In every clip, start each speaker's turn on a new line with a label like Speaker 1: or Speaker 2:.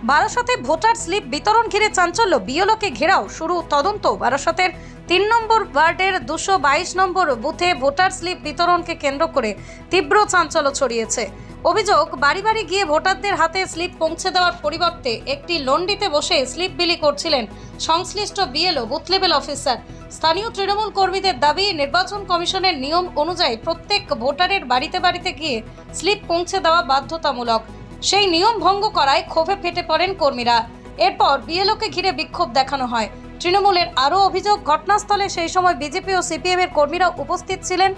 Speaker 1: বারাসতে voter slip বিতরণ ঘিরে চাঞ্চল্য, বিএলওকে ঘেরাও শুরু তদন্ত। বারাসতের 3 নম্বর ওয়ার্ডের 222 নম্বর বুথে ভোটার স্লিপ বিতরণকে কেন্দ্র করে তীব্র চাঞ্চল্য ছড়িয়েছে। অভিযোগ, বাড়ি বাড়ি গিয়ে ভোটারদের হাতে স্লিপ পৌঁছে দেওয়ার পরিবর্তে একটি লন্ডিতে বসে স্লিপ বিলি করছিলেন সংশ্লিষ্ট বিএলও বুথ লেভেল অফিসার। স্থানীয় তৃণমূল কর্মীদের দাবি, নির্বাচন কমিশনের নিয়ম অনুযায়ী প্রত্যেক ভোটারের বাড়িতে বাড়িতে গিয়ে স্লিপ পৌঁছে দেওয়া বাধ্যতামূলক। সেই নিয়ম ভঙ্গ করায় ক্ষোভে ফেটে পড়েন কর্মীরা। এরপর বিএলওকে ঘিরে বিক্ষোভ দেখানো হয়। তৃণমূলের আরও অভিযোগ, ঘটনাস্থলে সেই সময় বিজেপি ও সিপিএম এর কর্মীরা উপস্থিত ছিলেন,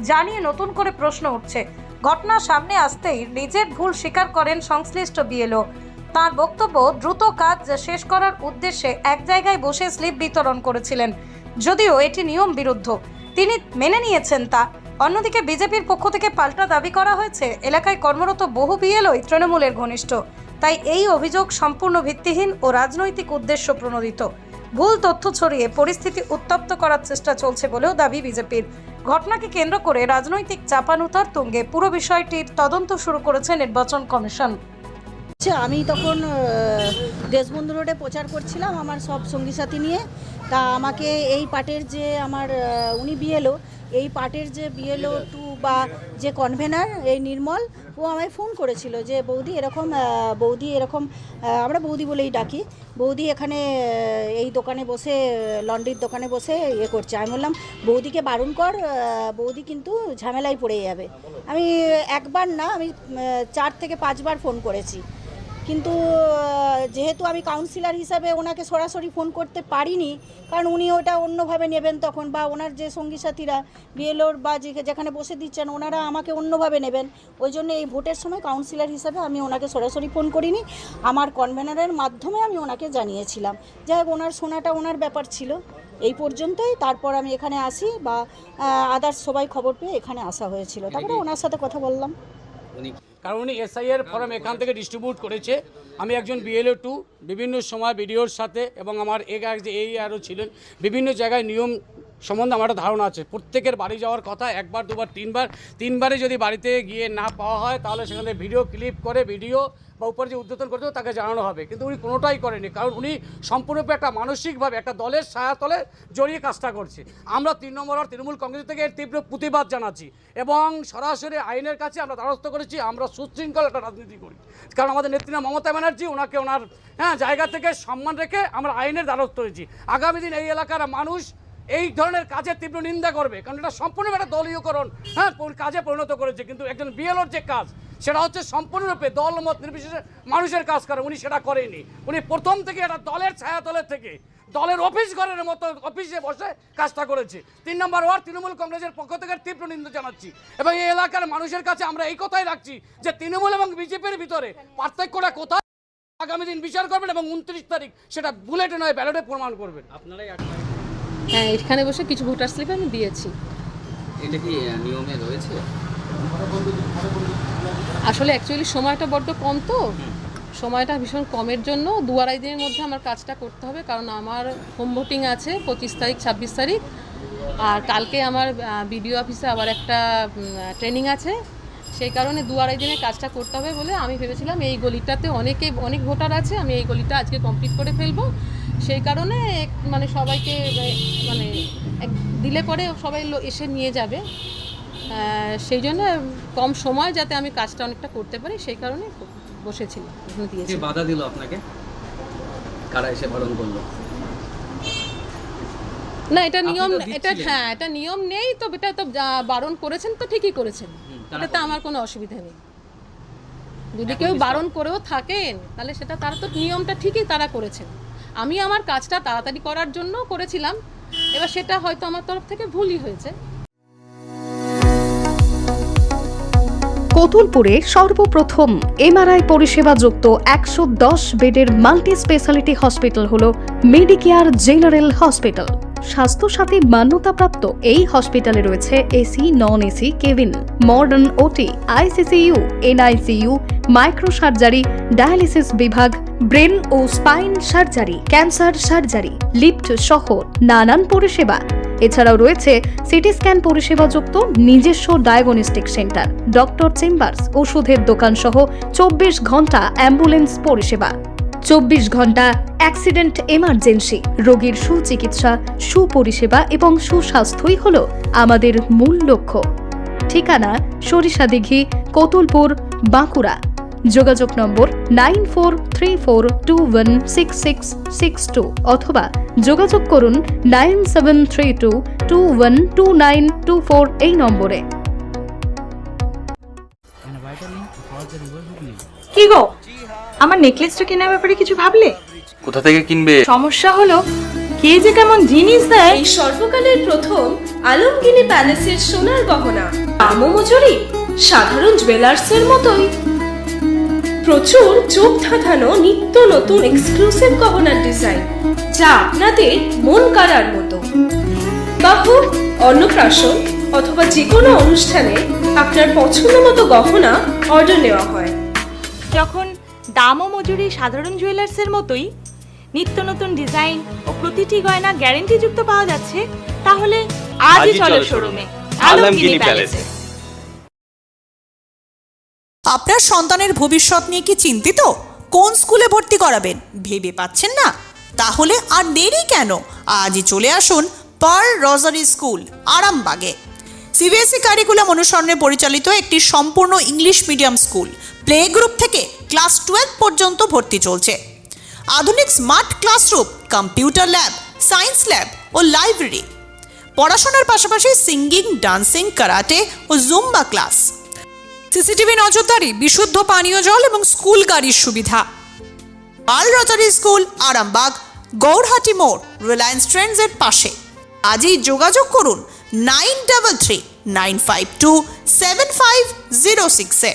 Speaker 1: জানিয়ে নতুন করে প্রশ্ন উঠছে। ঘটনা সামনে আসতেই নিজের ভুল স্বীকার করেন সংশ্লিষ্ট বিএলও। তার বক্তব্য, দ্রুত কাজ শেষ করার উদ্দেশ্যে এক জায়গায় বসে স্লিপ বিতরণ করেছিলেন, যদিও এটি নিয়ম বিরুদ্ধ। তিনি মেনে নিয়েছেন তা। অন্যদিকে বিজেপির পক্ষ থেকে পাল্টা দাবি করা হয়েছে, এলাকায় কর্মরত বহু বিএলওই তৃণমূলের ঘনিষ্ঠ, তাই এই অভিযোগ সম্পূর্ণ ভিত্তিহীন ও রাজনৈতিক উদ্দেশ্য প্রণোদিত। ভুল তথ্য ছড়িয়ে পরিস্থিতি উত্তপ্ত করার চেষ্টা চলছে বলেও দাবি বিজেপির। ঘটনাকে কেন্দ্র করে রাজনৈতিক চাপানুতার তুঙ্গে পুরো বিষয়টির তদন্ত শুরু করেছে নির্বাচন কমিশন।
Speaker 2: আমি তখন দেশবন্ধু রোডে প্রচার করছিলাম আমার সব সঙ্গী সাথী নিয়ে। তা আমাকে এই পার্টের যে আমার উনি বিএলও, এই পার্টের যে বিএলও 2 বা যে কনভেনার এই নির্মল, ও আমায় ফোন করেছিল যে বৌদি এরকম আমরা বৌদি বলেই ডাকি, বৌদি এখানে এই দোকানে বসে লন্ড্রির দোকানে বসে করছে। আমি বললাম বৌদিকে বারণ কর, বৌদি কিন্তু ঝামেলায় পড়ে যাবে। আমি একবার না, আমি 4 থেকে 5 বার ফোন করেছি, কিন্তু যেহেতু আমি কাউন্সিলর হিসাবে ওনাকে সরাসরি ফোন করতে পারিনি, কারণ উনি ওটা অন্যভাবে নেবেন তখন, বা ওনার যে সঙ্গী সাথীরা বিএলওর বা যেখানে বসে দিচ্ছেন ওনারা আমাকে অন্যভাবে নেবেন। ওই জন্য এই ভোটের সময় কাউন্সিলর হিসাবে আমি ওনাকে সরাসরি ফোন করিনি, আমার কনভেনারের মাধ্যমে আমি ওনাকে জানিয়েছিলাম। যাই হোক, ওনার শোনাটা ওনার ব্যাপার ছিল, এই পর্যন্তই। তারপর আমি এখানে আসি বা আদার্স সবাই খবর পেয়ে এখানে আসা হয়েছিল, তারপরে ওনার সাথে কথা বললাম।
Speaker 3: কারণ উনি এসআইয়ের ফর্ম এখান থেকে ডিস্ট্রিবিউট করেছে। আমি একজন বিএলও 2, বিভিন্ন সময় বিডিওর সাথে এবং আমার এই আরও ছিলেন, বিভিন্ন জায়গায় নিয়ম সম্বন্ধে আমার একটা ধারণা আছে। প্রত্যেকের বাড়ি যাওয়ার কথা, 1 বার 2 বার 3 বার, 3 বারে যদি বাড়িতে গিয়ে না পাওয়া হয় তাহলে সেখানে ভিডিও ক্লিপ করে ভিডিও বা উপরে যে উদ্বোধন করতে তাকে জানানো হবে, কিন্তু উনি কোনোটাই করেনি। কারণ উনি সম্পূর্ণরূপে একটা মানসিকভাবে একটা দলের ছায়াতলে জড়িয়ে কাজটা করছে। আমরা 3 নম্বর আর তৃণমূল কংগ্রেস থেকে এর তীব্র প্রতিবাদ জানাচ্ছি এবং সরাসরি আইনের কাছে আমরা দ্বারস্থ করেছি। আমরা সুশৃঙ্খল একটা রাজনীতি করি, কারণ আমাদের নেত্রী মমতা ব্যানার্জি, ওনাকে ওনার জায়গা থেকে সম্মান রেখে আমরা আইনের দ্বারস্থ হয়েছি। আগামী দিন এই এলাকার মানুষ এই ধরনের কাজের তীব্র নিন্দা করবে, কারণ এটা সম্পূর্ণ একটা দলীয়করণ কাজে পরিণত করেছে। কিন্তু একজন বিএলওর যে কাজ, সেটা হচ্ছে সম্পূর্ণরূপে দল মত নির্বিশেষে মানুষের কাজ করে। উনি সেটা করেনি। উনি প্রথম থেকে একটা দলের ছায়াতলের থেকে দলের অফিস ঘরের মতো অফিসে বসে কাজটা করেছে। 3 নম্বর ওয়ার্ড তৃণমূল কংগ্রেসের পক্ষ থেকে তীব্র নিন্দা জানাচ্ছি এবং এই এলাকার মানুষের কাছে আমরা এই কথাই রাখছি যে তৃণমূল এবং বিজেপির ভিতরে পার্থক্যটা কোথায় আগামী দিন বিচার করবেন এবং 29 তারিখ সেটা বুলেটে নয় ব্যালটে প্রমাণ করবেন। আপনারাই
Speaker 4: হ্যাঁ, এখানে বসে কিছু ভোটার স্লিপ আমি দিয়েছি।
Speaker 5: এটা কি নিয়মে রয়েছে?
Speaker 4: আসলে অ্যাকচুয়ালি সময়টা বড্ড কম, তো সময়টা ভীষণ কমের জন্য 2-2.5 দিনের মধ্যে আমার কাজটা করতে হবে। কারণ আমার হোম ভোটিং আছে 25 তারিখ 26 তারিখ, আর কালকে আমার বিডিও অফিসে আবার একটা ট্রেনিং আছে। সেই কারণে 2-2.5 দিনে কাজটা করতে হবে বলে আমি ভেবেছিলাম এই গলিটাতে অনেক ভোটার আছে, আমি এই গলিটা আজকে কমপ্লিট করে ফেলবো। সেই কারণে মানে সবাইকে দিলে পরে সবাই এসে নিয়ে যাবে, সেই জন্য কম সময় যাতে আমি কাজটা অনেকটা করতে পারি, সেই কারণে বসেছিলাম।
Speaker 5: কে বাধা দিল আপনাকে? কারা এসে বারণ করলো?
Speaker 4: না, এটা নিয়ম, এটা নিয়ম নেই তো। এটা তো বারণ করেছেন তো ঠিকই করেছেন, এটাতে আমার কোনো অসুবিধা নেই। যদি কেউ বারণ করেও থাকেন তাহলে সেটা তারা তো নিয়মটা ঠিকই তারা করেছেন। আমি আমার কাজটা তাড়াতাড়ি করার জন্য করেছিলাম, এবার সেটা হয়তো আমার তরফ থেকে ভুলই হয়েছে।
Speaker 1: কতুলপুরে সর্বপ্রথম এমআরআই পরিষেবা যুক্ত 110 বেডের মাল্টি স্পেশালিটি হসপিটাল হল মেডিকেয়ার জেনারেল হসপিটাল। স্বাস্থ্যসাথী মান্যতাপ্রাপ্ত এই হসপিটালে রয়েছে AC, non AC cabin, modern OT, ICCU, NICU, micro surgery, dialysis বিভাগ, ব্রেন ও spine surgery, cancer surgery, lift সহ নানান পরিষেবা। এছাড়াও রয়েছে সিটি স্ক্যান পরিষেবাযুক্ত নিজস্ব ডায়াগনস্টিক সেন্টার, ডক্টর চেম্বার্স, ওষুধের দোকান সহ 24 ঘন্টা অ্যাম্বুলেন্স পরিষেবা।
Speaker 6: 24 ঘন্টা অ্যাক্সিডেন্ট এমার্জেন্সি, রোগীর সুচিকিৎসা, সুপরিষেবা এবং সুস্বাস্থ্যই হলো আমাদের মূল লক্ষ্য। ঠিকানা সরিষাদিঘি, কোতুলপুর, বাঁকুড়া। যোগাযোগ নম্বর 9434216662 অথবা যোগাযোগ করুন 9732212924 এই নম্বরে।
Speaker 7: কি গো, আমার নেকলেসটা কেনার ব্যাপারে কিছু ভাবলে?
Speaker 8: কোথা থেকে কিনবে?
Speaker 7: সমস্যা হলো কে যে কেমন জিনিস দেয়।
Speaker 9: এই সর্বকালের প্রথম আলমগিনি প্যালেসের সোনার গহনা, দামও মজুরি সাধারণ জুয়েলার্সের মতোই। প্রচুর চোখ ধাঁধানো নিত্য নতুন এক্সক্লুসিভ গহনার ডিজাইন, যা আপনাদের মন কাড়ার মতো। বাহু, অন্নপ্রাশন অথবা যে কোনো অনুষ্ঠানে আপনার পছন্দ মতো গহনা অর্ডার নেওয়া হয়।
Speaker 7: যখন দাম ও মজুরি সাধারণ জুয়েলার্সের মতোই, নিত্য নতুন ডিজাইন ও প্রতিটি গয়না গ্যারান্টি যুক্ত পাওয়া যাচ্ছে, তাহলে আজই চলো শোরুমে আলমগিনি প্যালেসে।
Speaker 10: আপনার সন্তানের ভবিষ্যৎ নিয়ে কি চিন্তিত? কোন স্কুলে ভর্তি করাবেন ভেবে পাচ্ছেন না? তাহলে আর দেরি কেন, আজই চলে আসুন পার্ল রোজারি স্কুল, আরামবাগে। সিবিএসই কারিকুলাম অনুসরণে পরিচালিত একটি সম্পূর্ণ English medium school. Play group থেকে ক্লাস 12 পর্যন্ত ভর্তি চলছে। আধুনিক smart classroom, computer lab, science lab ও লাইব্রেরি। পড়াশোনার পাশাপাশি সিঙ্গিং, ডান্সিং, কারাটে ও জুম্বা ক্লাস। সিসিটিভি নজরদারি, বিশুদ্ধ পানীয় জল এবং স্কুল গাড়ির সুবিধা। Pearl Rosary school, Arambagh, Gourhati মোড়, রিলায়েন্স ট্রেন্ডসের পাশে। আজই যোগাযোগ করুন 9339527506-এ।